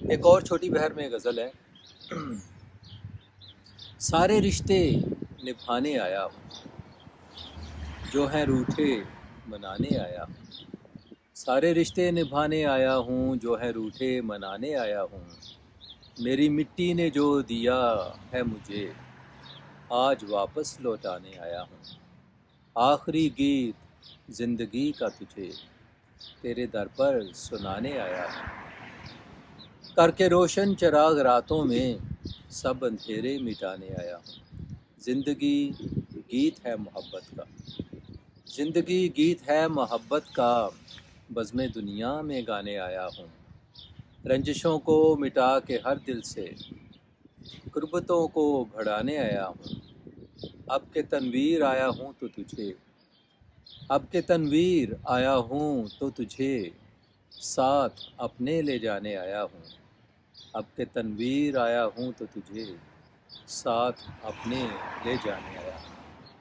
ایک اور چھوٹی بہر میں غزل ہے۔ سارے رشتے نبھانے آیا ہوں، جو ہیں روٹھے منانے آیا ہوں۔ سارے رشتے نبھانے آیا ہوں، جو ہیں روٹھے منانے آیا ہوں۔ میری مٹی نے جو دیا ہے مجھے، آج واپس لوٹانے آیا ہوں۔ آخری گیت زندگی کا تجھے، تیرے در پر سنانے آیا ہوں۔ کر کے روشن چراغ راتوں میں، سب اندھیرے مٹانے آیا ہوں۔ زندگی گیت ہے محبت کا، زندگی گیت ہے محبت کا، بزم دنیا میں گانے آیا ہوں۔ رنجشوں کو مٹا کے ہر دل سے، غربتوں کو بھڑانے آیا ہوں۔ اب کہ تنویر آیا ہوں تو تجھے، اب کہ تنویر آیا ہوں تو تجھے، ساتھ اپنے لے جانے آیا ہوں۔ اب کہ تنویر آیا ہوں تو تجھے، ساتھ اپنے لے جانے آیا ہوں۔